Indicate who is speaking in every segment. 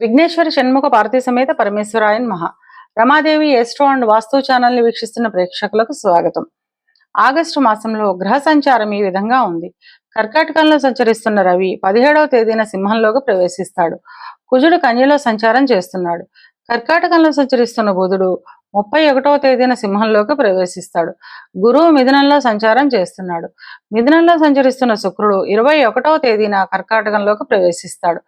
Speaker 1: విఘ్నేశ్వర షణ్ముఖ పార్వతీ సమేత పరమేశ్వరాయన్ మహా. Ramadevi ఎస్ట్రో and vastu channel ని వీక్షిస్తున్న ప్రేక్షకులకు స్వాగతం. ఆగస్టు మాసంలో గ్రహ సంచారం ఈ విధంగా ఉంది. కర్కాటకంలో సంచరిస్తున్న రవి 17వ తేదీన సింహంలోకి ప్రవేశిస్తాడు. కుజుడు కన్యలో సంచారం చేస్తున్నాడు. కర్కాటకంలో సంచరిస్తున్న బుధుడు 31వ తేదీన సింహంలోకి ప్రవేశిస్తాడు. గురువు మిథునంలో సంచారం చేస్తున్నాడు. మిథునంలో సంచరిస్తున్న శుక్రుడు 21వ తేదీన కర్కాటకంలోకి ప్రవేశిస్తాడు.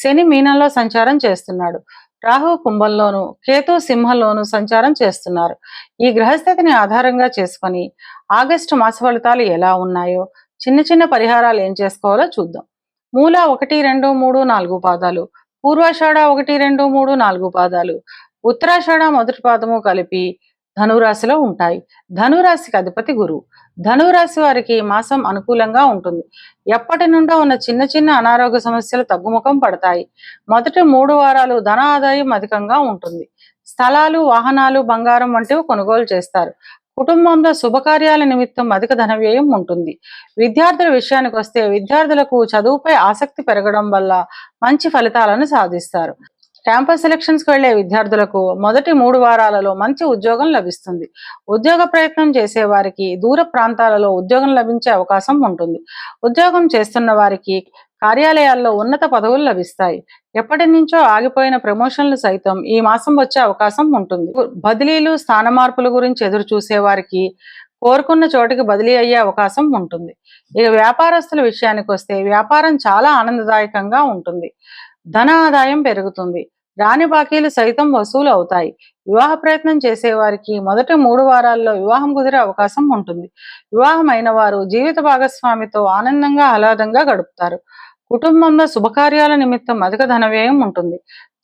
Speaker 1: శని మీనంలో సంచారం చేస్తున్నాడు. రాహు కుంభంలోను, కేతు సింహంలోను సంచారం చేస్తున్నారు. ఈ గ్రహస్థితిని ఆధారంగా చేసుకొని ఆగస్టు మాస ఫలితాలు ఎలా ఉన్నాయో, చిన్న చిన్న పరిహారాలు ఏం చేసుకోవాలో చూద్దాం. మూల 1, 2, 3, 4 పాదాలు, పూర్వాషాఢ 1, 2, 3, 4 పాదాలు, ఉత్తరాషాఢ మొదటి పాదము కలిపి ధనురాశిలో ఉంటాయి. ధనురాశికి అధిపతి గురువు. ధనురాశి వారికి మాసం అనుకూలంగా ఉంటుంది. ఎప్పటి నుండో ఉన్న చిన్న చిన్న అనారోగ్య సమస్యలు తగ్గుముఖం పడతాయి. మొదటి 3 వారాలు ధన ఆదాయం అధికంగా ఉంటుంది. స్థలాలు, వాహనాలు, బంగారం వంటివి కొనుగోలు చేస్తారు. కుటుంబంలో శుభకార్యాల నిమిత్తం అధిక ధన వ్యయం ఉంటుంది. విద్యార్థుల విషయానికి వస్తే విద్యార్థులకు చదువుపై ఆసక్తి పెరగడం వల్ల మంచి ఫలితాలను సాధిస్తారు. క్యాంపస్ సెలక్షన్స్ కి వెళ్లే విద్యార్థులకు మొదటి 3 వారాలలో మంచి ఉద్యోగం లభిస్తుంది. ఉద్యోగ ప్రయత్నం చేసే వారికి దూర ప్రాంతాలలో ఉద్యోగం లభించే అవకాశం ఉంటుంది. ఉద్యోగం చేస్తున్న వారికి కార్యాలయాల్లో ఉన్నత పదవులు లభిస్తాయి. ఎప్పటి నుంచో ఆగిపోయిన ప్రమోషన్లు సైతం ఈ మాసం వచ్చే అవకాశం ఉంటుంది. బదిలీలు, స్థాన మార్పుల గురించి ఎదురు చూసే వారికి కోరుకున్న చోటికి బదిలీ అయ్యే అవకాశం ఉంటుంది. ఇక వ్యాపారస్తుల విషయానికి వస్తే వ్యాపారం చాలా ఆనందదాయకంగా ఉంటుంది. ధన ఆదాయం పెరుగుతుంది. రాని బాకీలు సైతం వసూలు అవుతాయి. వివాహ ప్రయత్నం చేసేవారికి మొదటి 3 వారాల్లో వివాహం కుదిరే అవకాశం ఉంటుంది. వివాహం అయిన వారు జీవిత భాగస్వామితో ఆనందంగా ఆహ్లాదంగా గడుపుతారు. కుటుంబంలో శుభకార్యాల నిమిత్తం అధిక ధన వ్యయం ఉంటుంది.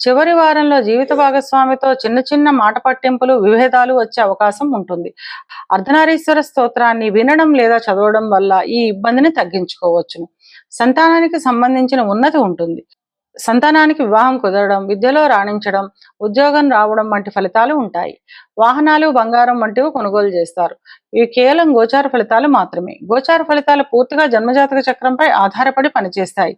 Speaker 1: చివరి వారంలో జీవిత భాగస్వామితో చిన్న చిన్న మాట పట్టింపులు, విభేదాలు వచ్చే అవకాశం ఉంటుంది. అర్ధనారీశ్వర స్తోత్రాన్ని వినడం లేదా చదవడం వల్ల ఈ ఇబ్బందిని తగ్గించుకోవచ్చును. సంతానానికి సంబంధించిన ఉన్నతి ఉంటుంది. సంతానానికి వివాహం కుదరడం, విద్యలో రాణించడం, ఉద్యోగం రావడం వంటి ఫలితాలు ఉంటాయి. వాహనాలు, బంగారం వంటివి కొనుగోలు చేస్తారు. ఇవి కేవలం గోచార ఫలితాలు మాత్రమే. గోచార ఫలితాలు పూర్తిగా జన్మజాతక చక్రంపై ఆధారపడి పనిచేస్తాయి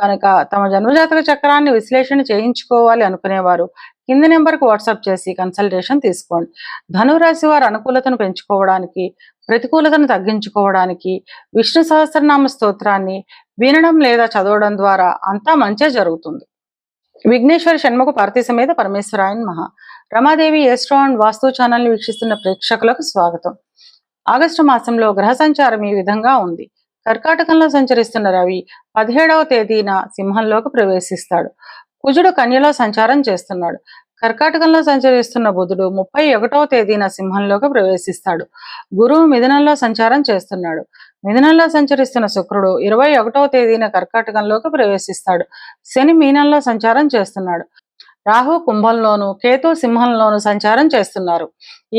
Speaker 1: కనుక తమ జన్మజాతక చక్రాన్ని విశ్లేషణ చేయించుకోవాలి అనుకునేవారు కింది నెంబర్కు వాట్సాప్ చేసి కన్సల్టేషన్ తీసుకోండి. ధనురాశి వారి అనుకూలతను పెంచుకోవడానికి, ప్రతికూలతను తగ్గించుకోవడానికి విష్ణు సహస్రనామ స్తోత్రాన్ని వినడం లేదా చదవడం ద్వారా అంతా మంచే జరుగుతుంది. విఘ్నేశ్వర షణ్ముఖ పార్వతీ సమేత పరమేశ్వరాయన్ మహా. రమాదేవి ఎస్ట్రో అండ్ వాస్తు ఛానల్ ని వీక్షిస్తున్న ప్రేక్షకులకు స్వాగతం. ఆగస్టు మాసంలో గ్రహ సంచారం ఈ విధంగా ఉంది. కర్కాటకంలో సంచరిస్తున్న రవి 17వ తేదీన సింహంలోకి ప్రవేశిస్తాడు. కుజుడు కన్యలో సంచారం చేస్తున్నాడు. కర్కాటకంలో సంచరిస్తున్న బుధుడు 31వ తేదీన సింహంలోకి ప్రవేశిస్తాడు. గురువు మిథునంలో సంచారం చేస్తున్నాడు. మిథునంలో సంచరిస్తున్న శుక్రుడు 21వ తేదీన కర్కాటకంలోకి ప్రవేశిస్తాడు. శని మీనంలో సంచారం చేస్తున్నాడు. రాహు కుంభంలోను, కేతు సింహంలోను సంచారం చేస్తున్నారు.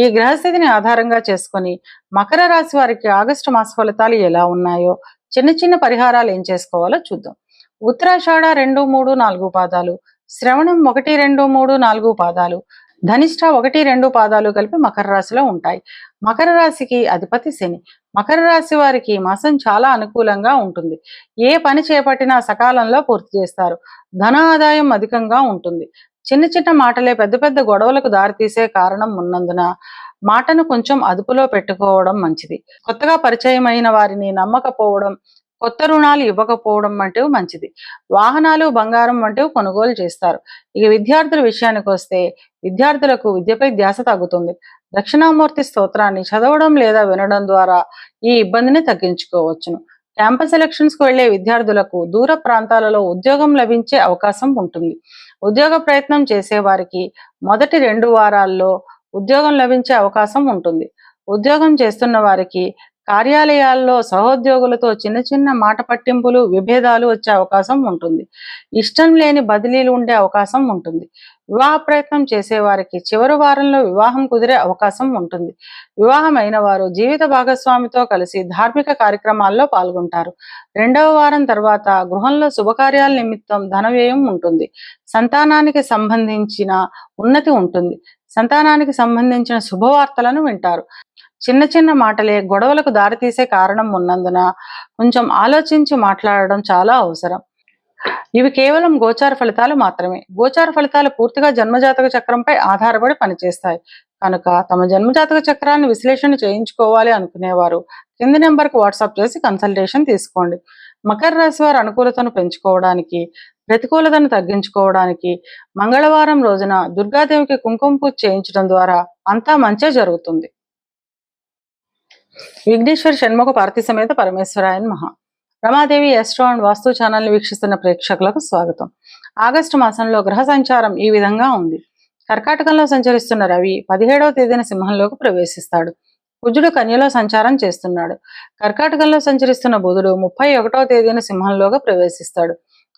Speaker 1: ఈ గ్రహస్థితిని ఆధారంగా చేసుకుని మకర రాశి వారికి ఆగస్టు మాస ఫలితాలు ఎలా ఉన్నాయో, చిన్న చిన్న పరిహారాలు ఏం చేసుకోవాలో చూద్దాం. ఉత్తరాషాఢ 2, 3, 4 పాదాలు, శ్రవణం 1, 2, 3, 4 పాదాలు, ధనిష్ట 1, 2 పాదాలు కలిపి మకర రాశిలో ఉంటాయి. మకర రాశికి అధిపతి శని. మకర రాశి వారికి ఈ మాసం చాలా అనుకూలంగా ఉంటుంది. ఏ పని చేపట్టినా సకాలంలో పూర్తి చేస్తారు. ధన ఆదాయం అధికంగా ఉంటుంది. చిన్న చిన్న మాటలే పెద్ద పెద్ద గొడవలకు దారితీసే కారణం ఉన్నందున మాటను కొంచెం అదుపులో పెట్టుకోవడం మంచిది. కొత్తగా పరిచయమైన వారిని నమ్మకపోవడం, కొత్త రుణాలు ఇవ్వకపోవడం వంటివి మంచిది. వాహనాలు, బంగారం వంటివి కొనుగోలు చేస్తారు. ఇక విద్యార్థుల విషయానికి వస్తే విద్యార్థులకు విద్యపై ధ్యాస తగ్గుతుంది. దక్షిణామూర్తి స్తోత్రాన్ని చదవడం లేదా వినడం ద్వారా ఈ ఇబ్బందిని తగ్గించుకోవచ్చును. క్యాంపస్ సెలక్షన్స్ కు వెళ్లే విద్యార్థులకు దూర ప్రాంతాలలో ఉద్యోగం లభించే అవకాశం ఉంటుంది. ఉద్యోగ ప్రయత్నం చేసే వారికి మొదటి 2 వారాల్లో ఉద్యోగం లభించే అవకాశం ఉంటుంది. ఉద్యోగం చేస్తున్న వారికి కార్యాలయాల్లో సహోద్యోగులతో చిన్న చిన్న మాట పట్టింపులు, విభేదాలు వచ్చే అవకాశం ఉంటుంది. ఇష్టం లేని బదిలీలు ఉండే అవకాశం ఉంటుంది. వివాహ ప్రయత్నం చేసేవారికి చివరి వారంలో వివాహం కుదిరే అవకాశం ఉంటుంది. వివాహం అయిన వారు జీవిత భాగస్వామితో కలిసి ధార్మిక కార్యక్రమాల్లో పాల్గొంటారు. 2వ వారం తర్వాత గృహంలో శుభకార్యాల నిమిత్తం ధన వ్యయం ఉంటుంది. సంతానానికి సంబంధించిన ఉన్నతి ఉంటుంది. సంతానానికి సంబంధించిన శుభవార్తలను వింటారు. చిన్న చిన్న మాటలే గొడవలకు దారితీసే కారణం ఉన్నందున కొంచెం ఆలోచించి మాట్లాడడం చాలా అవసరం. ఇవి కేవలం గోచార ఫలితాలు మాత్రమే. గోచార ఫలితాలు పూర్తిగా జన్మజాతక చక్రంపై ఆధారపడి పనిచేస్తాయి కనుక తమ జన్మజాతక చక్రాన్ని విశ్లేషణ చేయించుకోవాలి అనుకునేవారు కింది నెంబర్కి వాట్సాప్ చేసి కన్సల్టేషన్ తీసుకోండి. మకర రాశి వారి అనుకూలతను పెంచుకోవడానికి, ప్రతికూలతను తగ్గించుకోవడానికి మంగళవారం రోజున దుర్గాదేవికి కుంకుమ పూజ చేయించడం ద్వారా అంతా మంచే జరుగుతుంది. విఘ్నేశ్వర షణ్ముఖ పార్వతీ సమేత పరమేశ్వరాయన్ మహా. రమాదేవి ఎస్ట్రో అండ్ వాస్తు ఛానల్ని వీక్షిస్తున్న ప్రేక్షకులకు స్వాగతం. ఆగస్టు మాసంలో గ్రహ సంచారం ఈ విధంగా ఉంది. కర్కాటకంలో సంచరిస్తున్న రవి 17వ తేదీన సింహంలోకి ప్రవేశిస్తాడు. కుజుడు కన్యలో సంచారం చేస్తున్నాడు. కర్కాటకంలో సంచరిస్తున్న బుధుడు 31వ తేదీన సింహంలోకి ప్రవేశిస్తాడు.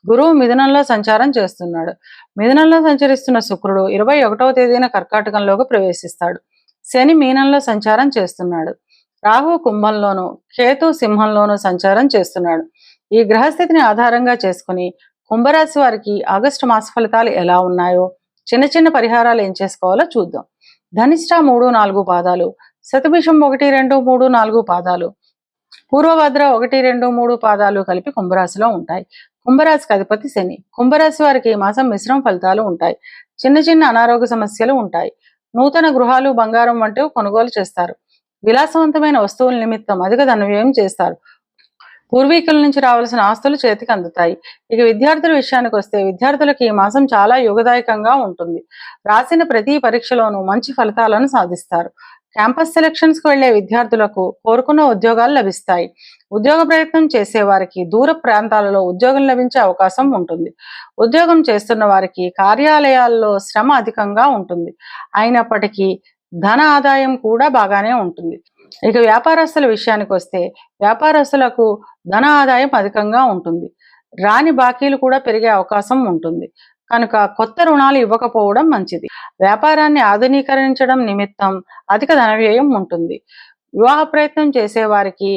Speaker 1: గురువు మిథునంలో సంచారం చేస్తున్నాడు. మిథునంలో సంచరిస్తున్న శుక్రుడు 21వ తేదీన కర్కాటకంలోకి ప్రవేశిస్తాడు. శని మీనంలో సంచారం చేస్తున్నాడు. రాహు కుంభంలోను, కేతు సింహంలోను సంచారం చేస్తున్నాడు. ఈ గ్రహస్థితిని ఆధారంగా చేసుకుని కుంభరాశి వారికి ఆగస్టు మాస ఫలితాలు ఎలా ఉన్నాయో, చిన్న చిన్న పరిహారాలు ఏం చేసుకోవాలో చూద్దాం. ధనిష్ట 3-4 పాదాలు, శతభిషం 1-2-3-4 పాదాలు, పూర్వభద్ర 1-2-3 పాదాలు కలిపి కుంభరాశిలో ఉంటాయి. కుంభరాశికి అధిపతి శని. కుంభరాశి వారికి ఈ మాసం మిశ్రమ ఫలితాలు ఉంటాయి. చిన్న చిన్న అనారోగ్య సమస్యలు ఉంటాయి. నూతన గృహాలు, బంగారం వంటివి కొనుగోలు చేస్తారు. విలాసవంతమైన వస్తువుల నిమిత్తం అధిక ధన వ్యయం చేస్తారు. పూర్వీకుల నుంచి రావాల్సిన ఆస్తులు చేతికి అందుతాయి. ఇక విద్యార్థుల విషయానికి వస్తే విద్యార్థులకు ఈ మాసం చాలా యోగదాయకంగా ఉంటుంది. రాసిన ప్రతి పరీక్షలోనూ మంచి ఫలితాలను సాధిస్తారు. క్యాంపస్ సెలక్షన్స్ కు వెళ్లే విద్యార్థులకు కోరుకున్న ఉద్యోగాలు లభిస్తాయి. ఉద్యోగ ప్రయత్నం చేసే వారికి దూర ప్రాంతాలలో ఉద్యోగం లభించే అవకాశం ఉంటుంది. ఉద్యోగం చేస్తున్న వారికి కార్యాలయాల్లో శ్రమ అధికంగా ఉంటుంది. అయినప్పటికీ ధన ఆదాయం కూడా బాగానే ఉంటుంది. ఇక వ్యాపారస్తుల విషయానికి వస్తే వ్యాపారస్తులకు ధన ఆదాయం అధికంగా ఉంటుంది. రాని బాకీలు కూడా పెరిగే అవకాశం ఉంటుంది కనుక కొత్త రుణాలు ఇవ్వకపోవడం మంచిది. వ్యాపారాన్ని ఆధునీకరించడం నిమిత్తం అధిక ధన వ్యయం ఉంటుంది. వివాహ ప్రయత్నం చేసే వారికి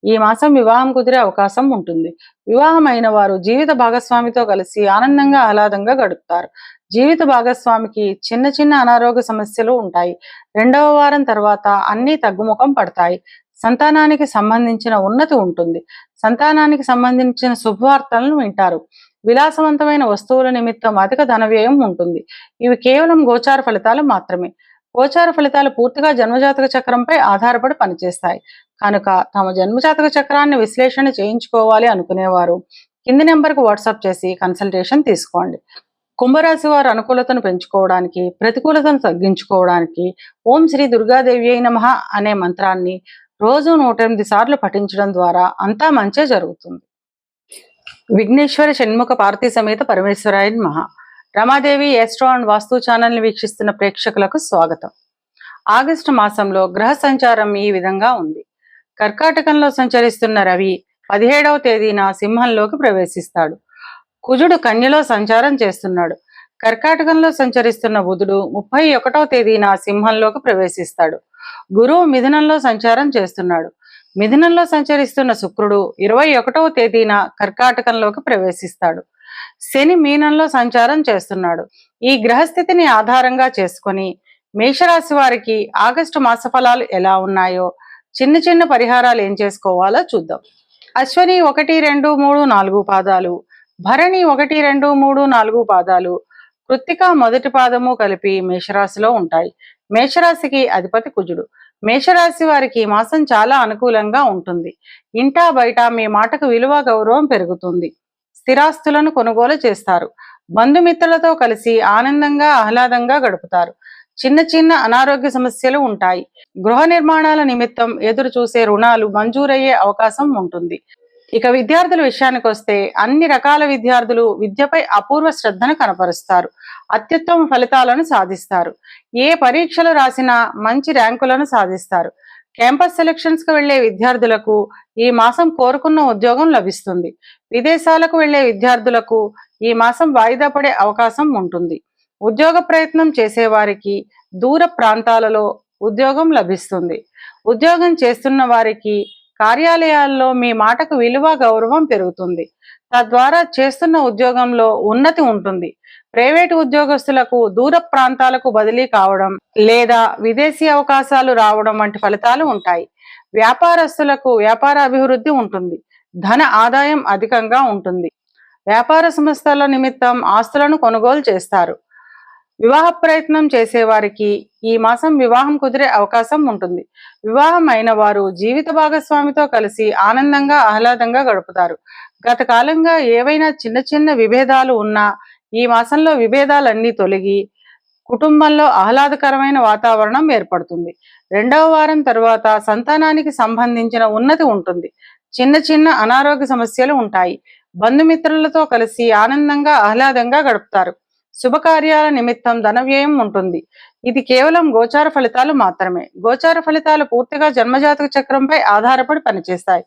Speaker 1: ఈ మాసం వివాహం కుదిరే అవకాశం ఉంటుంది. వివాహమైన వారు జీవిత భాగస్వామితో కలిసి ఆనందంగా ఆహ్లాదంగా గడుపుతారు. జీవిత భాగస్వామికి చిన్న చిన్న అనారోగ్య సమస్యలు ఉంటాయి. 2వ వారం తర్వాత అన్నీ తగ్గుముఖం పడతాయి. సంతానానికి సంబంధించిన ఉన్నతి ఉంటుంది. సంతానానికి సంబంధించిన శుభవార్తలను వింటారు. విలాసవంతమైన వస్తువుల నిమిత్తం అధిక ధన వ్యయం ఉంటుంది. ఇవి కేవలం గోచార ఫలితాలు మాత్రమే. గోచార ఫలితాలు పూర్తిగా జన్మజాతక చక్రంపై ఆధారపడి పనిచేస్తాయి కనుక తమ జన్మజాతక చక్రాన్ని విశ్లేషణ చేయించుకోవాలి అనుకునేవారు కింది నెంబర్కి వాట్సాప్ చేసి కన్సల్టేషన్ తీసుకోండి. కుంభరాశి వారి అనుకూలతను పెంచుకోవడానికి, ప్రతికూలతను తగ్గించుకోవడానికి ఓం శ్రీ దుర్గాదేవి నమః అనే మంత్రాన్ని రోజు 108 సార్లు పఠించడం ద్వారా అంతా మంచే జరుగుతుంది. విఘ్నేశ్వర షణ్ముఖ పార్వతీ సమేత పరమేశ్వరాయన్ మహా. రమాదేవి ఎస్ట్రో అండ్ వాస్తు ఛానల్ని వీక్షిస్తున్న ప్రేక్షకులకు స్వాగతం. ఆగస్టు మాసంలో గ్రహ సంచారం ఈ విధంగా ఉంది. కర్కాటకంలో సంచరిస్తున్న రవి 17వ తేదీన సింహంలోకి ప్రవేశిస్తాడు. కుజుడు కన్యలో సంచారం చేస్తున్నాడు. కర్కాటకంలో సంచరిస్తున్న బుధుడు 31వ తేదీన సింహంలోకి ప్రవేశిస్తాడు. గురువు మిథునంలో సంచారం చేస్తున్నాడు. మిథునంలో సంచరిస్తున్న శుక్రుడు 21వ తేదీన కర్కాటకంలోకి ప్రవేశిస్తాడు. శని మీనంలో సంచారం చేస్తున్నాడు. ఈ గ్రహస్థితిని ఆధారంగా చేసుకొని మేషరాశి వారికి ఆగస్టు మాస ఫలాలు ఎలా ఉన్నాయో, చిన్న చిన్న పరిహారాలు ఏం చేసుకోవాలో చూద్దాం. అశ్వని 1-2-3-4 పాదాలు, భరణి 1-2-3-4 పాదాలు, కృత్తిక మొదటి పాదము కలిపి మేషరాశిలో ఉంటాయి. మేషరాశికి అధిపతి కుజుడు. మేషరాశి వారికి ఈ మాసం చాలా అనుకూలంగా ఉంటుంది. ఇంటా బయట మీ మాటకు విలువ, గౌరవం పెరుగుతుంది. స్థిరాస్తులను కొనుగోలు చేస్తారు. బంధుమిత్రులతో కలిసి ఆనందంగా ఆహ్లాదంగా గడుపుతారు. చిన్న చిన్న అనారోగ్య సమస్యలు ఉంటాయి. గృహ నిర్మాణాల నిమిత్తం ఎదురు చూసే రుణాలు మంజూరయ్యే అవకాశం ఉంటుంది. ఇక విద్యార్థుల విషయానికి వస్తే అన్ని రకాల విద్యార్థులు విద్యపై అపూర్వ శ్రద్ధను కనపరుస్తారు. అత్యుత్తమ ఫలితాలను సాధిస్తారు. ఏ పరీక్షలు రాసినా మంచి ర్యాంకులను సాధిస్తారు. క్యాంపస్ సెలక్షన్స్ కు వెళ్లే విద్యార్థులకు ఈ మాసం కోరుకున్న ఉద్యోగం లభిస్తుంది. విదేశాలకు వెళ్లే విద్యార్థులకు ఈ మాసం వాయిదా పడే అవకాశం ఉంటుంది. ఉద్యోగ ప్రయత్నం చేసేవారికి దూర ప్రాంతాలలో ఉద్యోగం లభిస్తుంది. ఉద్యోగం చేస్తున్న వారికి కార్యాలయాల్లో మీ మాటకు విలువ, గౌరవం పెరుగుతుంది. తద్వారా చేస్తున్న ఉద్యోగంలో ఉన్నతి ఉంటుంది. ప్రైవేటు ఉద్యోగస్తులకు దూర ప్రాంతాలకు బదిలీ కావడం లేదా విదేశీ అవకాశాలు రావడం వంటి ఫలితాలు ఉంటాయి. వ్యాపారస్తులకు వ్యాపార అభివృద్ధి ఉంటుంది. ధన ఆదాయం అధికంగా ఉంటుంది. వ్యాపార సంస్థల నిమిత్తం ఆస్తులను కొనుగోలు చేస్తారు. వివాహ ప్రయత్నం చేసేవారికి ఈ మాసం వివాహం కుదిరే అవకాశం ఉంటుంది. వివాహం అయిన వారు జీవిత భాగస్వామితో కలిసి ఆనందంగా ఆహ్లాదంగా గడుపుతారు. గత కాలంగా ఏవైనా చిన్న చిన్న విభేదాలు ఉన్నా ఈ మాసంలో విభేదాలన్నీ తొలగి కుటుంబంలో ఆహ్లాదకరమైన వాతావరణం ఏర్పడుతుంది. రెండవ వారం తరువాత సంతానానికి సంబంధించిన ఉన్నతి ఉంటుంది. చిన్న చిన్న అనారోగ్య సమస్యలు ఉంటాయి. బంధుమిత్రులతో కలిసి ఆనందంగా ఆహ్లాదంగా గడుపుతారు. శుభకార్యాల నిమిత్తం ధన వ్యయం ఉంటుంది. ఇది కేవలం గోచార ఫలితాలు మాత్రమే. గోచార ఫలితాలు పూర్తిగా జన్మజాతక చక్రంపై ఆధారపడి పనిచేస్తాయి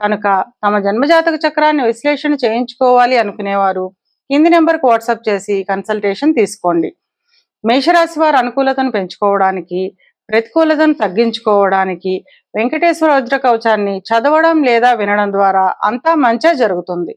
Speaker 1: కనుక తమ జన్మజాతక చక్రాన్ని విశ్లేషణ చేయించుకోవాలి అనుకునేవారు కింది నెంబర్కు వాట్సాప్ చేసి కన్సల్టేషన్ తీసుకోండి. మేషరాశి వారి అనుకూలతను పెంచుకోవడానికి, ప్రతికూలతను తగ్గించుకోవడానికి వెంకటేశ్వర వజ్ర కవచాన్ని చదవడం లేదా వినడం ద్వారా అంతా మంచే జరుగుతుంది.